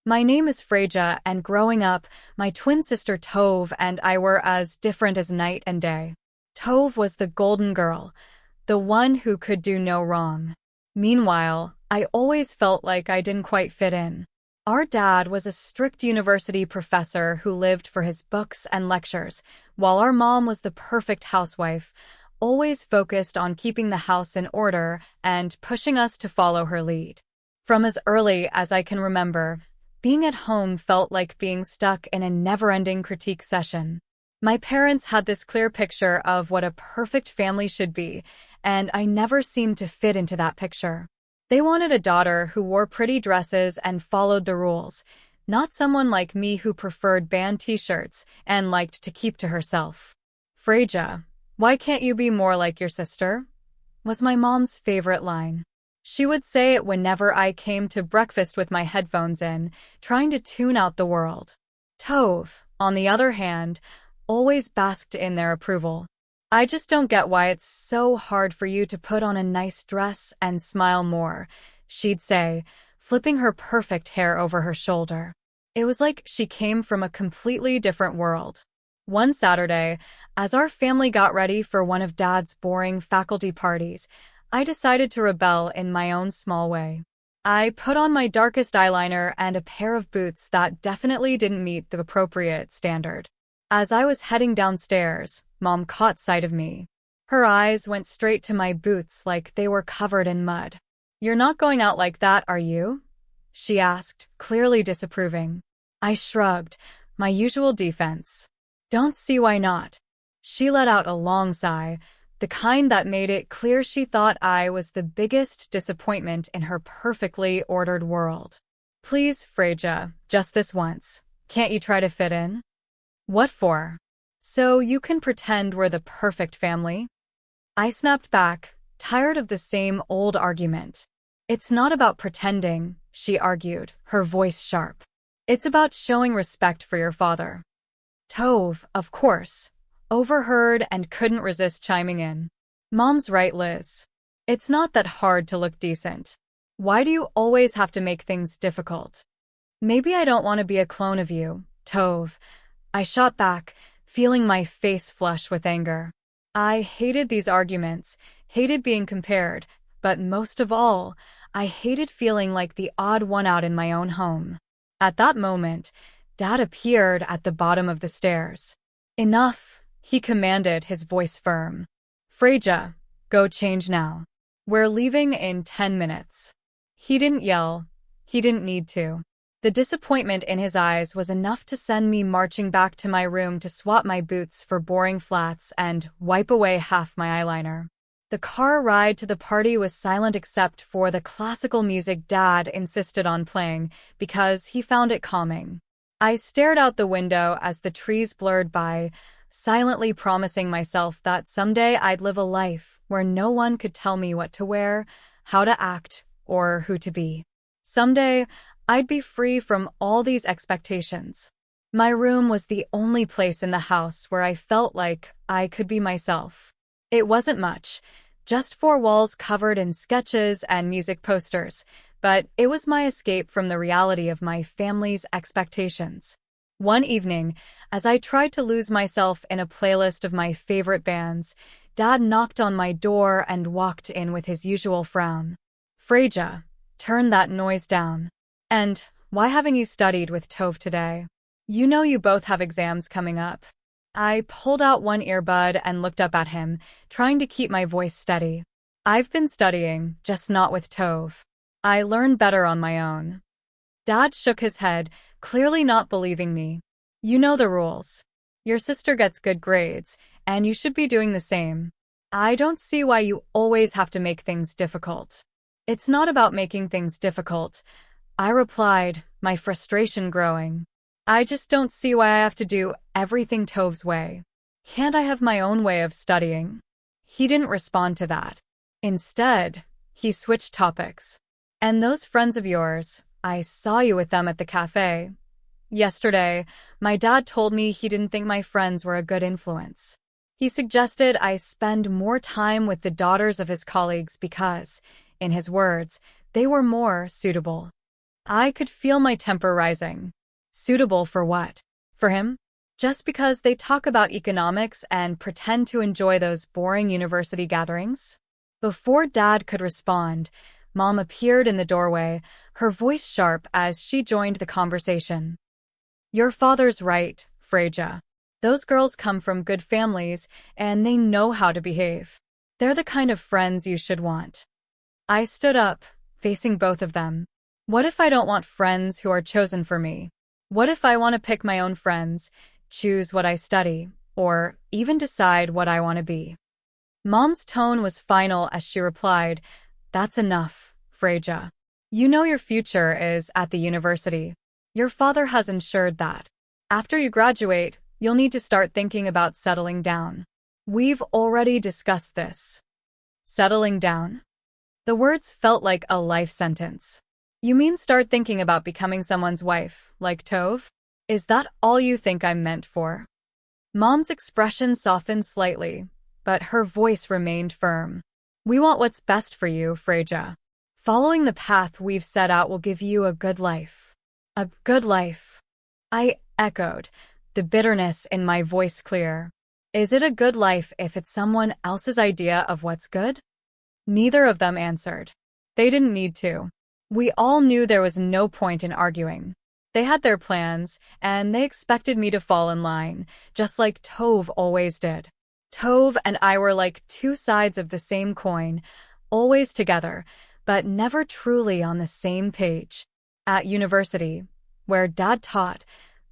My name is Freja, and growing up, my twin sister Tove and I were as different as night and day. Tove was the golden girl, the one who could do no wrong. Meanwhile, I always felt like I didn't quite fit in. Our dad was a strict university professor who lived for his books and lectures, while our mom was the perfect housewife, always focused on keeping the house in order and pushing us to follow her lead. From as early as I can remember, being at home felt like being stuck in a never-ending critique session. My parents had this clear picture of what a perfect family should be, and I never seemed to fit into that picture. They wanted a daughter who wore pretty dresses and followed the rules, not someone like me who preferred band t-shirts and liked to keep to herself. Freja, why can't you be more like your sister? Was my mom's favorite line. She would say it whenever I came to breakfast with my headphones in, trying to tune out the world. Tove, on the other hand, always basked in their approval. I just don't get why it's so hard for you to put on a nice dress and smile more, she'd say, flipping her perfect hair over her shoulder. It was like she came from a completely different world. One Saturday, as our family got ready for one of Dad's boring faculty parties, I decided to rebel in my own small way. I put on my darkest eyeliner and a pair of boots that definitely didn't meet the appropriate standard. As I was heading downstairs, Mom caught sight of me. Her eyes went straight to my boots like they were covered in mud. "You're not going out like that, are you?" she asked, clearly disapproving. I shrugged, my usual defense. "Don't see why not." She let out a long sigh, the kind that made it clear she thought I was the biggest disappointment in her perfectly ordered world. "Please, Freja, just this once. Can't you try to fit in?" "What for?" "So you can pretend we're the perfect family?" I snapped back, tired of the same old argument. "It's not about pretending," she argued, her voice sharp. "It's about showing respect for your father." Tove, of course, overheard and couldn't resist chiming in. "Mom's right, Liz. It's not that hard to look decent. Why do you always have to make things difficult?" "Maybe I don't want to be a clone of you, Tove." I shot back, feeling my face flush with anger. I hated these arguments, hated being compared, but most of all, I hated feeling like the odd one out in my own home. At that moment, Dad appeared at the bottom of the stairs. "Enough," he commanded, his voice firm. "Freja, go change now. We're leaving in 10 minutes. He didn't yell. He didn't need to. The disappointment in his eyes was enough to send me marching back to my room to swap my boots for boring flats and wipe away half my eyeliner. The car ride to the party was silent except for the classical music Dad insisted on playing because he found it calming. I stared out the window as the trees blurred by, silently promising myself that someday I'd live a life where no one could tell me what to wear, how to act, or who to be. Someday, I'd be free from all these expectations. My room was the only place in the house where I felt like I could be myself. It wasn't much, just 4 walls covered in sketches and music posters, but it was my escape from the reality of my family's expectations. One evening, as I tried to lose myself in a playlist of my favorite bands, Dad knocked on my door and walked in with his usual frown. "Freja, turn that noise down. And why haven't you studied with Tove today? You know you both have exams coming up." I pulled out one earbud and looked up at him, trying to keep my voice steady. "I've been studying, just not with Tove. I learn better on my own." Dad shook his head, clearly not believing me. "You know the rules. Your sister gets good grades, and you should be doing the same. I don't see why you always have to make things difficult." "It's not about making things difficult," I replied, my frustration growing. "I just don't see why I have to do everything Tove's way. Can't I have my own way of studying?" He didn't respond to that. Instead, he switched topics. "And those friends of yours, I saw you with them at the cafe. Yesterday, my dad told me he didn't think my friends were a good influence. He suggested I spend more time with the daughters of his colleagues because, in his words, they were more suitable." I could feel my temper rising. Suitable for what? For him? Just because they talk about economics and pretend to enjoy those boring university gatherings? Before Dad could respond, Mom appeared in the doorway, her voice sharp as she joined the conversation. Your father's right, Freja. Those girls come from good families, and they know how to behave. They're the kind of friends you should want. I stood up, facing both of them. What if I don't want friends who are chosen for me? What if I want to pick my own friends, choose what I study, or even decide what I want to be? Mom's tone was final as she replied, That's enough, Freja. You know your future is at the university. Your father has ensured that. After you graduate, you'll need to start thinking about settling down. We've already discussed this. Settling down? The words felt like a life sentence. You mean start thinking about becoming someone's wife, like Tove? Is that all you think I'm meant for? Mom's expression softened slightly, but her voice remained firm. We want what's best for you, Freja. Following the path we've set out will give you a good life. A good life. I echoed, the bitterness in my voice clear. Is it a good life if it's someone else's idea of what's good? Neither of them answered. They didn't need to. We all knew there was no point in arguing. They had their plans, and they expected me to fall in line, just like Tove always did. Tove and I were like two sides of the same coin, always together, but never truly on the same page. At university, where Dad taught,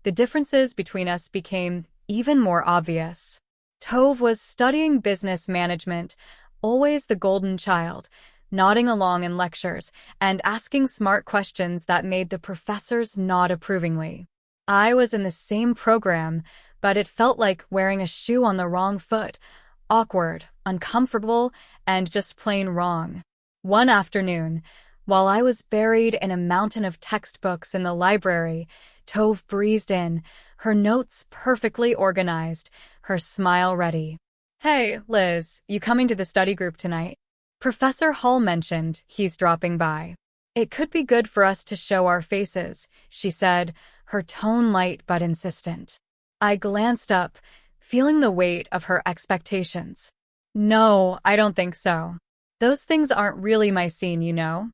the differences between us became even more obvious. Tove was studying business management, always the golden child, nodding along in lectures and asking smart questions that made the professors nod approvingly. I was in the same program, but it felt like wearing a shoe on the wrong foot, awkward, uncomfortable, and just plain wrong. One afternoon, while I was buried in a mountain of textbooks in the library, Tove breezed in, her notes perfectly organized, her smile ready. Hey, Liz, you coming to the study group tonight? Professor Hall mentioned he's dropping by. It could be good for us to show our faces, she said, her tone light but insistent. I glanced up, feeling the weight of her expectations. No, I don't think so. Those things aren't really my scene, you know.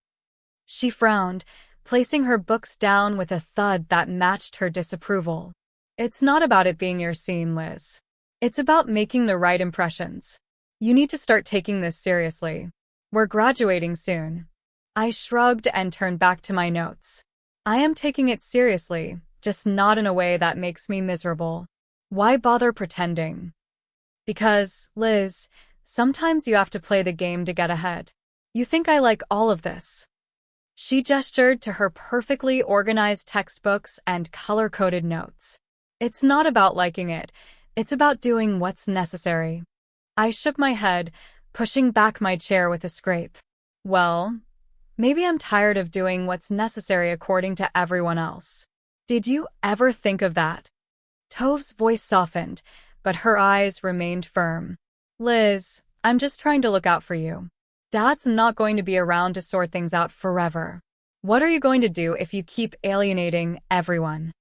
She frowned, placing her books down with a thud that matched her disapproval. It's not about it being your scene, Liz. It's about making the right impressions. You need to start taking this seriously. We're graduating soon. I shrugged and turned back to my notes. I am taking it seriously, just not in a way that makes me miserable. Why bother pretending? Because, Liz, sometimes you have to play the game to get ahead. You think I like all of this? She gestured to her perfectly organized textbooks and color-coded notes. It's not about liking it. It's about doing what's necessary. I shook my head, pushing back my chair with a scrape. Well, maybe I'm tired of doing what's necessary according to everyone else. Did you ever think of that? Tove's voice softened, but her eyes remained firm. Liz, I'm just trying to look out for you. Dad's not going to be around to sort things out forever. What are you going to do if you keep alienating everyone?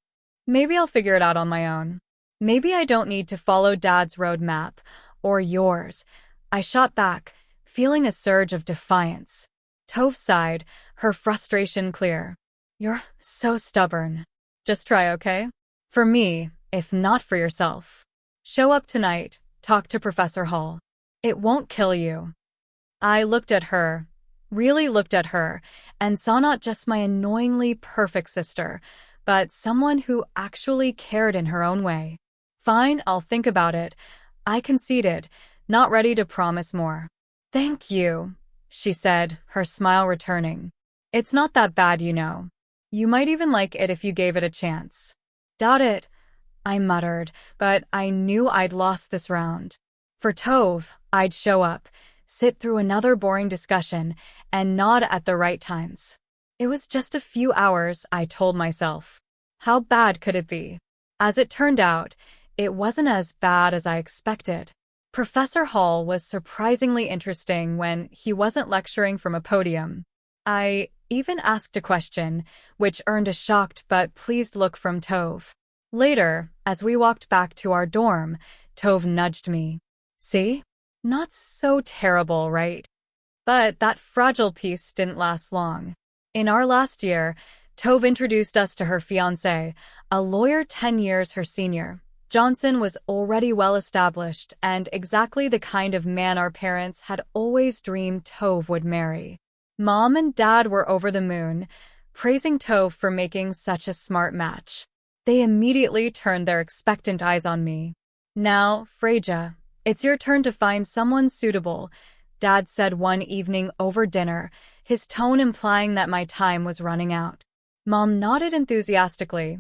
Maybe I'll figure it out on my own. Maybe I don't need to follow Dad's roadmap, or yours. I shot back, feeling a surge of defiance. Tove sighed, her frustration clear. You're so stubborn. Just try, okay? For me, if not for yourself. Show up tonight, talk to Professor Hall. It won't kill you. I looked at her, really looked at her, and saw not just my annoyingly perfect sister, but someone who actually cared in her own way. Fine, I'll think about it. I conceded, not ready to promise more. Thank you, she said, her smile returning. It's not that bad, you know. You might even like it if you gave it a chance. Doubt it, I muttered, but I knew I'd lost this round. For Tove, I'd show up, sit through another boring discussion, and nod at the right times. It was just a few hours, I told myself. How bad could it be? As it turned out, it wasn't as bad as I expected. Professor Hall was surprisingly interesting when he wasn't lecturing from a podium. I even asked a question, which earned a shocked but pleased look from Tove. Later, as we walked back to our dorm, Tove nudged me. See? Not so terrible, right? But that fragile peace didn't last long. In our last year, Tove introduced us to her fiancé, a lawyer 10 years her senior. Johnson was already well established and exactly the kind of man our parents had always dreamed Tove would marry. Mom and Dad were over the moon, praising Tove for making such a smart match. They immediately turned their expectant eyes on me. Now, Freja, it's your turn to find someone suitable, Dad said one evening over dinner, his tone implying that my time was running out. Mom nodded enthusiastically,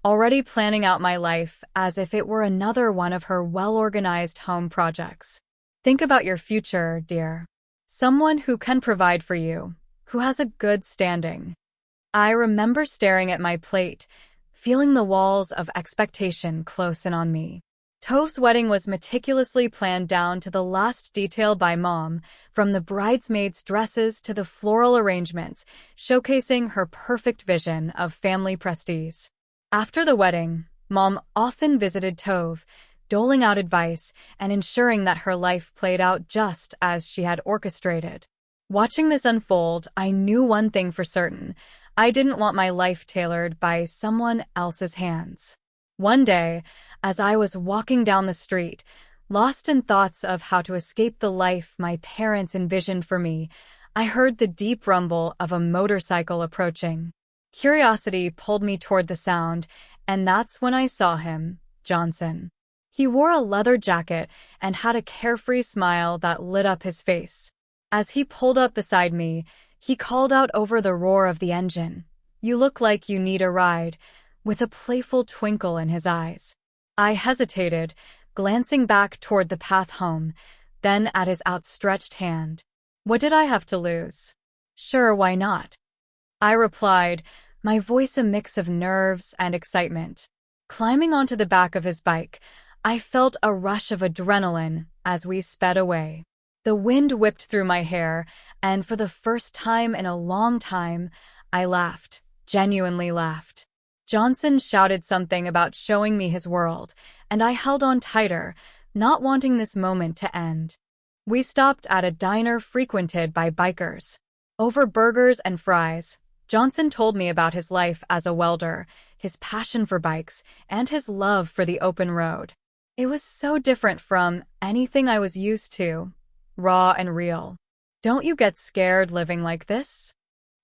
already planning out my life as if it were another one of her well-organized home projects. Think about your future, dear. Someone who can provide for you, who has a good standing. I remember staring at my plate, feeling the walls of expectation close in on me. Tove's wedding was meticulously planned down to the last detail by Mom, from the bridesmaids' dresses to the floral arrangements, showcasing her perfect vision of family prestige. After the wedding, Mom often visited Tove, doling out advice and ensuring that her life played out just as she had orchestrated. Watching this unfold, I knew one thing for certain. I didn't want my life tailored by someone else's hands. One day, as I was walking down the street, lost in thoughts of how to escape the life my parents envisioned for me, I heard the deep rumble of a motorcycle approaching. Curiosity pulled me toward the sound, and that's when I saw him, Johnson. He wore a leather jacket and had a carefree smile that lit up his face. As he pulled up beside me, he called out over the roar of the engine, "You look like you need a ride," with a playful twinkle in his eyes. I hesitated, glancing back toward the path home, then at his outstretched hand. What did I have to lose? Sure, why not? I replied, my voice a mix of nerves and excitement. Climbing onto the back of his bike, I felt a rush of adrenaline as we sped away. The wind whipped through my hair, and for the first time in a long time, I laughed, genuinely laughed. Johnson shouted something about showing me his world, and I held on tighter, not wanting this moment to end. We stopped at a diner frequented by bikers. Over burgers and fries, Johnson told me about his life as a welder, his passion for bikes, and his love for the open road. It was so different from anything I was used to, raw and real. "Don't you get scared living like this?"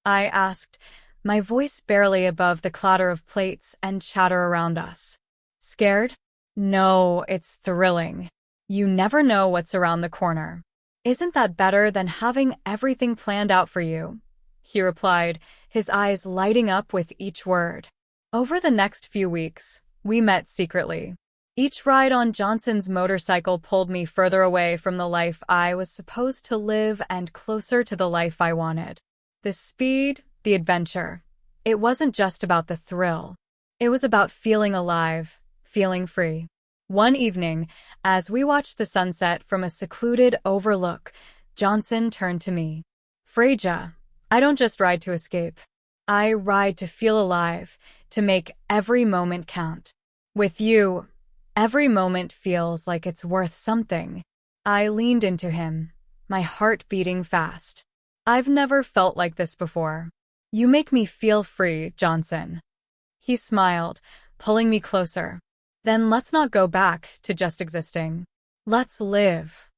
I asked, my voice barely above the clatter of plates and chatter around us. Scared? No, it's thrilling. You never know what's around the corner. Isn't that better than having everything planned out for you? He replied, his eyes lighting up with each word. Over the next few weeks, we met secretly. Each ride on Johnson's motorcycle pulled me further away from the life I was supposed to live and closer to the life I wanted. The speed, the adventure. It wasn't just about the thrill. It was about feeling alive, feeling free. One evening, as we watched the sunset from a secluded overlook, Johnson turned to me. "Freja, I don't just ride to escape. I ride to feel alive, to make every moment count. With you, every moment feels like it's worth something." I leaned into him, my heart beating fast. "I've never felt like this before. You make me feel free, Johnson." He smiled, pulling me closer. "Then let's not go back to just existing. Let's live."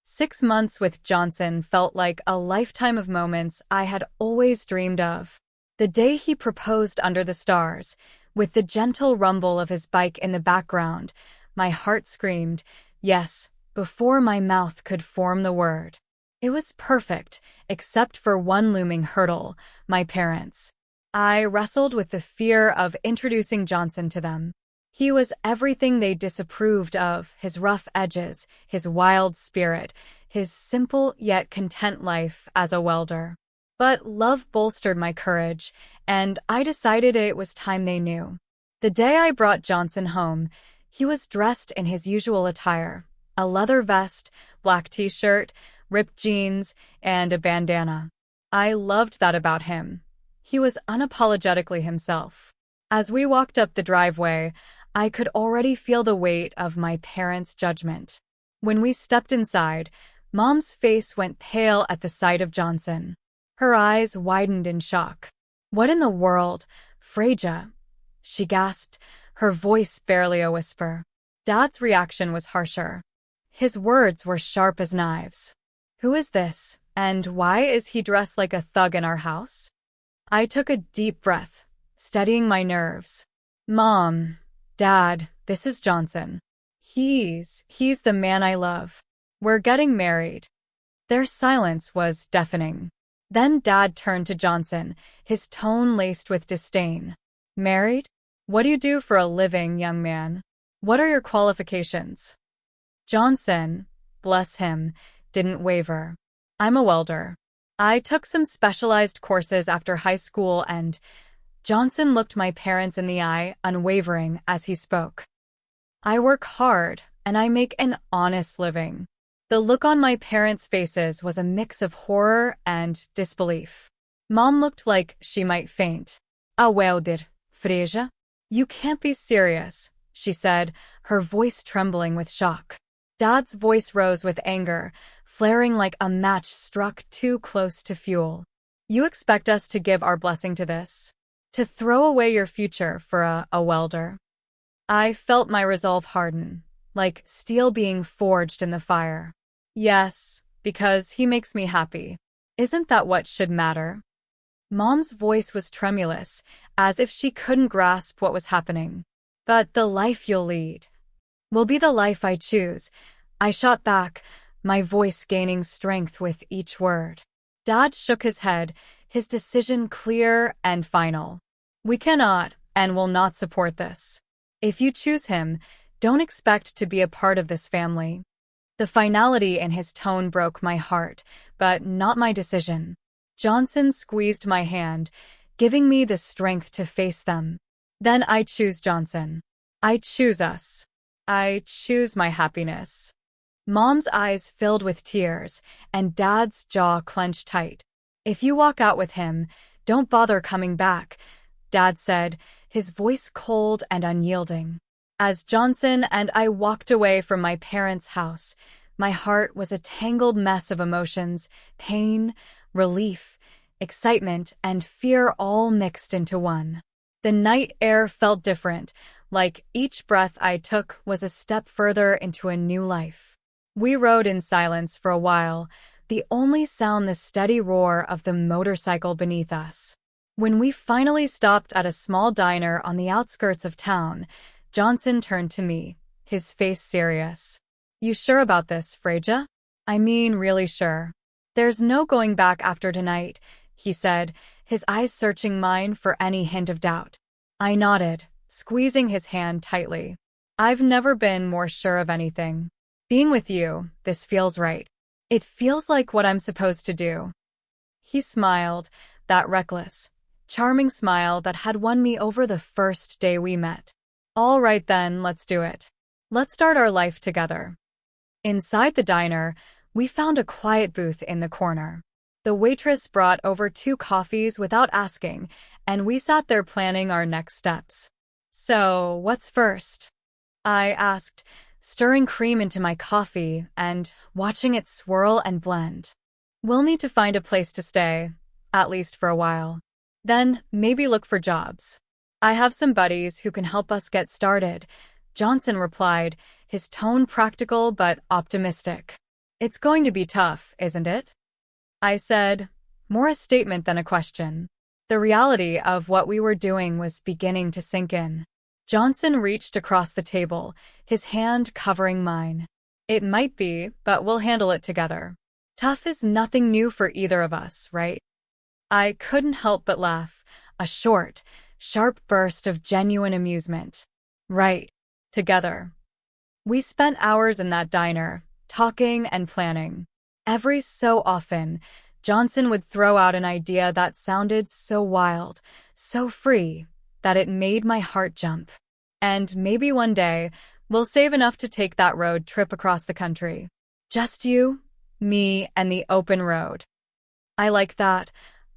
6 months with Johnson felt like a lifetime of moments I had always dreamed of. The day he proposed under the stars, with the gentle rumble of his bike in the background, my heart screamed, yes, before my mouth could form the word. It was perfect, except for one looming hurdle, my parents. I wrestled with the fear of introducing Johnson to them. He was everything they disapproved of, his rough edges, his wild spirit, his simple yet content life as a welder. But love bolstered my courage, and I decided it was time they knew. The day I brought Johnson home, he was dressed in his usual attire, a leather vest, black t-shirt, ripped jeans, and a bandana. I loved that about him. He was unapologetically himself. As we walked up the driveway, I could already feel the weight of my parents' judgment. When we stepped inside, Mom's face went pale at the sight of Johnson. Her eyes widened in shock. "What in the world, Freja?" she gasped, her voice barely a whisper. Dad's reaction was harsher. His words were sharp as knives. "Who is this, and why is he dressed like a thug in our house?" I took a deep breath, steadying my nerves. "Mom, Dad, this is Johnson. He's the man I love. We're getting married." Their silence was deafening. Then Dad turned to Johnson, his tone laced with disdain. "Married? What do you do for a living, young man? What are your qualifications?" Johnson, bless him, didn't waver. "I'm a welder. I took some specialized courses after high school and—" Johnson looked my parents in the eye, unwavering as he spoke. "I work hard, and I make an honest living." The look on my parents' faces was a mix of horror and disbelief. Mom looked like she might faint. "A welder, Freja? You can't be serious," she said, her voice trembling with shock. Dad's voice rose with anger, flaring like a match struck too close to fuel. "You expect us to give our blessing to this? To throw away your future for a welder?" I felt my resolve harden, like steel being forged in the fire. "Yes, because he makes me happy. Isn't that what should matter?" Mom's voice was tremulous, as if she couldn't grasp what was happening. "But the life you'll lead will be the life I choose," I shot back, my voice gaining strength with each word. Dad shook his head, his decision clear and final. "We cannot and will not support this. If you choose him, don't expect to be a part of this family." The finality in his tone broke my heart, but not my decision. Johnson squeezed my hand, giving me the strength to face them. "Then I choose Johnson. I choose us. I choose my happiness." Mom's eyes filled with tears, and Dad's jaw clenched tight. "If you walk out with him, don't bother coming back," Dad said, his voice cold and unyielding. As Johnson and I walked away from my parents' house, my heart was a tangled mess of emotions, pain, relief, excitement, and fear all mixed into one. The night air felt different, like each breath I took was a step further into a new life. We rode in silence for a while, the only sound the steady roar of the motorcycle beneath us. When we finally stopped at a small diner on the outskirts of town, Johnson turned to me, his face serious. "You sure about this, Freja? I mean, really sure. There's no going back after tonight," he said, his eyes searching mine for any hint of doubt. I nodded, squeezing his hand tightly. "I've never been more sure of anything. Being with you, this feels right. It feels like what I'm supposed to do." He smiled, that reckless, charming smile that had won me over the first day we met. "All right then, let's do it. Let's start our life together." Inside the diner, we found a quiet booth in the corner. The waitress brought over 2 coffees without asking, and we sat there planning our next steps. "So, what's first?" I asked, stirring cream into my coffee and watching it swirl and blend. "We'll need to find a place to stay, at least for a while. Then, maybe look for jobs. I have some buddies who can help us get started," Johnson replied, his tone practical but optimistic. "It's going to be tough, isn't it?" I said, more a statement than a question. The reality of what we were doing was beginning to sink in. Johnson reached across the table, his hand covering mine. "It might be, but we'll handle it together. Tough is nothing new for either of us, right?" I couldn't help but laugh, a short, sharp burst of genuine amusement. "Right. Together." We spent hours in that diner, talking and planning. Every so often, Johnson would throw out an idea that sounded so wild, so free, that it made my heart jump. "And maybe one day, we'll save enough to take that road trip across the country. Just you, me, and the open road." I like that,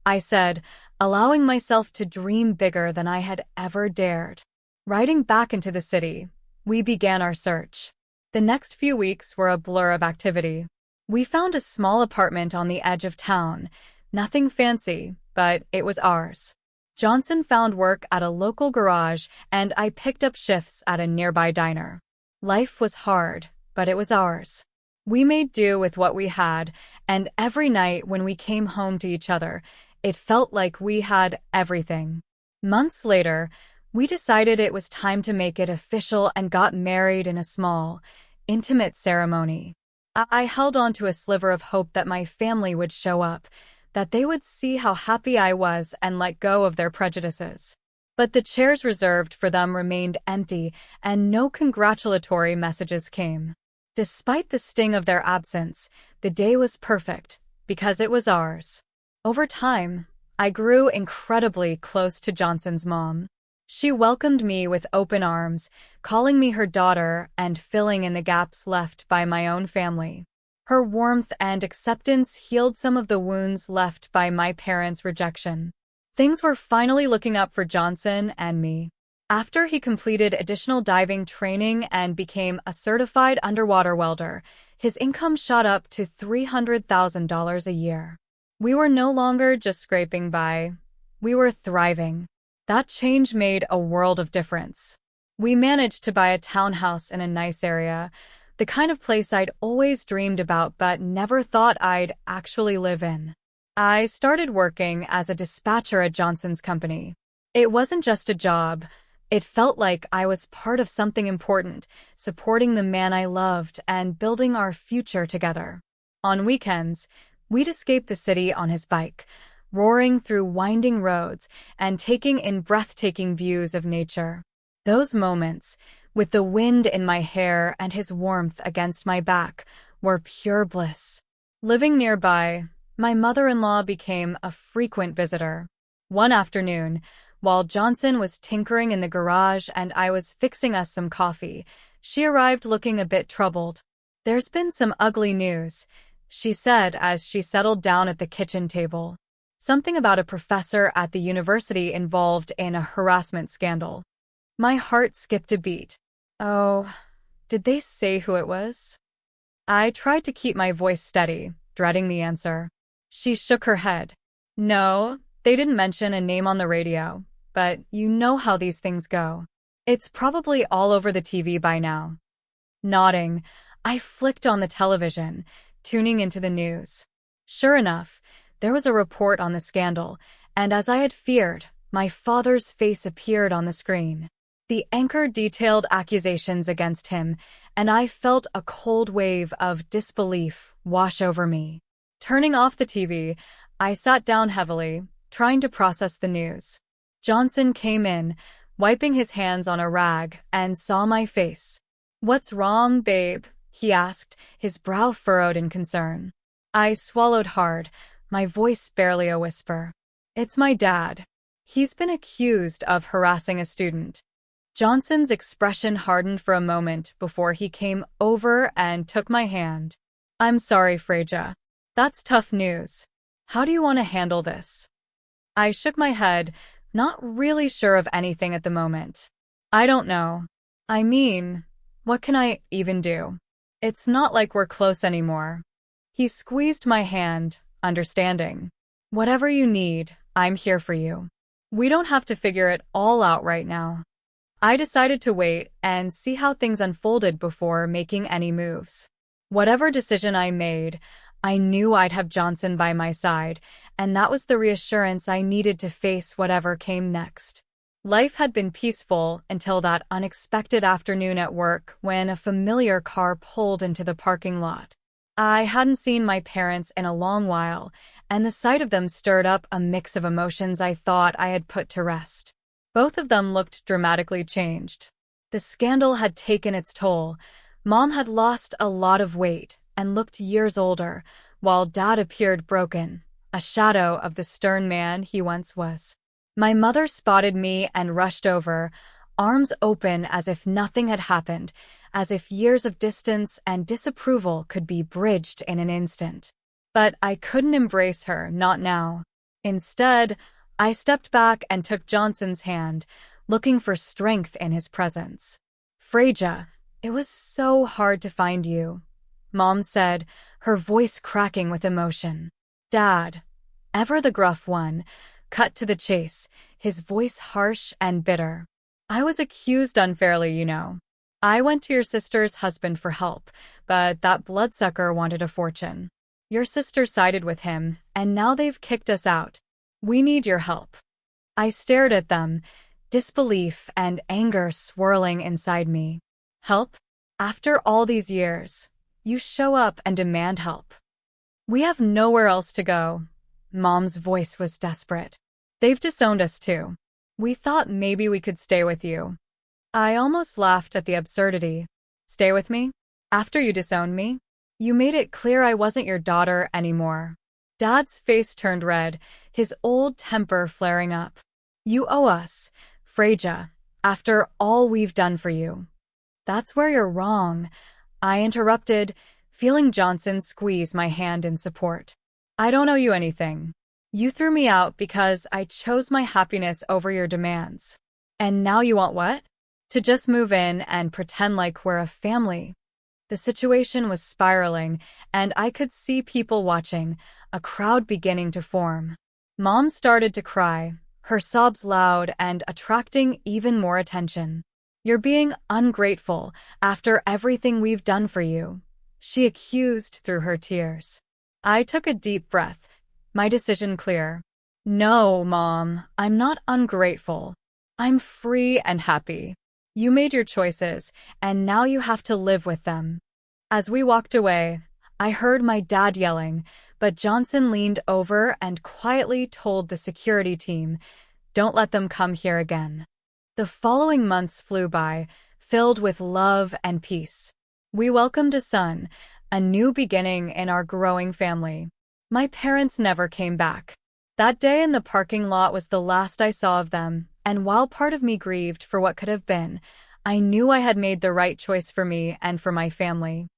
I said, allowing myself to dream bigger than I had ever dared. Riding back into the city, we began our search. The next few weeks were a blur of activity. We found a small apartment on the edge of town. Nothing fancy, but it was ours. Johnson found work at a local garage, and I picked up shifts at a nearby diner. Life was hard, but it was ours. We made do with what we had, and every night when we came home to each other, it felt like we had everything. Months later, we decided it was time to make it official and got married in a small, intimate ceremony. I held on to a sliver of hope that my family would show up, that they would see how happy I was and let go of their prejudices. But the chairs reserved for them remained empty, and no congratulatory messages came. Despite the sting of their absence, the day was perfect, because it was ours. Over time, I grew incredibly close to Johnson's mom. She welcomed me with open arms, calling me her daughter and filling in the gaps left by my own family. Her warmth and acceptance healed some of the wounds left by my parents' rejection. Things were finally looking up for Johnson and me. After he completed additional diving training and became a certified underwater welder, his income shot up to $300,000 a year. We were no longer just scraping by. We were thriving. That change made a world of difference. We managed to buy a townhouse in a nice area, the kind of place I'd always dreamed about but never thought I'd actually live in. I started working as a dispatcher at Johnson's company. It wasn't just a job. It felt like I was part of something important, supporting the man I loved and building our future together. On weekends, we'd escape the city on his bike, roaring through winding roads and taking in breathtaking views of nature. Those moments, with the wind in my hair and his warmth against my back, were pure bliss. Living nearby, my mother-in-law became a frequent visitor. One afternoon, while Johnson was tinkering in the garage and I was fixing us some coffee, she arrived looking a bit troubled. "There's been some ugly news," she said as she settled down at the kitchen table. Something about a professor at the university involved in a harassment scandal. My heart skipped a beat. Oh, did they say who it was? I tried to keep my voice steady, dreading the answer. She shook her head. No, they didn't mention a name on the radio, but you know how these things go. It's probably all over the TV by now. Nodding, I flicked on the television, tuning into the news. Sure enough, there was a report on the scandal, and as I had feared, my father's face appeared on the screen. The anchor detailed accusations against him, and I felt a cold wave of disbelief wash over me. Turning off the TV, I sat down heavily, trying to process the news. Johnson came in, wiping his hands on a rag, and saw my face. "What's wrong, babe?" he asked, his brow furrowed in concern. I swallowed hard, my voice barely a whisper. "It's my dad. He's been accused of harassing a student." Johnson's expression hardened for a moment before he came over and took my hand. "I'm sorry, Freja. That's tough news. How do you want to handle this?" I shook my head, not really sure of anything at the moment. "I don't know. I mean, what can I even do? It's not like we're close anymore." He squeezed my hand, understanding. "Whatever you need, I'm here for you. We don't have to figure it all out right now." I decided to wait and see how things unfolded before making any moves. Whatever decision I made, I knew I'd have Johnson by my side, and that was the reassurance I needed to face whatever came next. Life had been peaceful until that unexpected afternoon at work when a familiar car pulled into the parking lot. I hadn't seen my parents in a long while, and the sight of them stirred up a mix of emotions I thought I had put to rest. Both of them looked dramatically changed. The scandal had taken its toll. Mom had lost a lot of weight and looked years older, while Dad appeared broken, a shadow of the stern man he once was. My mother spotted me and rushed over, arms open as if nothing had happened, as if years of distance and disapproval could be bridged in an instant. But I couldn't embrace her, not now. Instead, I stepped back and took Johnson's hand, looking for strength in his presence. Freja, it was so hard to find you, Mom said, her voice cracking with emotion. Dad, ever the gruff one, cut to the chase, his voice harsh and bitter. I was accused unfairly, you know. I went to your sister's husband for help, but that bloodsucker wanted a fortune. Your sister sided with him, and now they've kicked us out. We need your help. I stared at them, disbelief and anger swirling inside me. Help? After all these years, you show up and demand help. We have nowhere else to go. Mom's voice was desperate. They've disowned us too. We thought maybe we could stay with you. I almost laughed at the absurdity. Stay with me? After you disowned me? You made it clear I wasn't your daughter anymore. Dad's face turned red, his old temper flaring up. You owe us, Freja, after all we've done for you. That's where you're wrong, I interrupted, feeling Johnson squeeze my hand in support. I don't owe you anything. You threw me out because I chose my happiness over your demands. And now you want what? To just move in and pretend like we're a family. The situation was spiraling, and I could see people watching, a crowd beginning to form. Mom started to cry, her sobs loud and attracting even more attention. You're being ungrateful after everything we've done for you, she accused through her tears. I took a deep breath, my decision clear. No, Mom, I'm not ungrateful. I'm free and happy. You made your choices, and now you have to live with them. As we walked away, I heard my dad yelling, but Johnson leaned over and quietly told the security team, "Don't let them come here again." The following months flew by, filled with love and peace. We welcomed a son, a new beginning in our growing family. My parents never came back. That day in the parking lot was the last I saw of them, and while part of me grieved for what could have been, I knew I had made the right choice for me and for my family.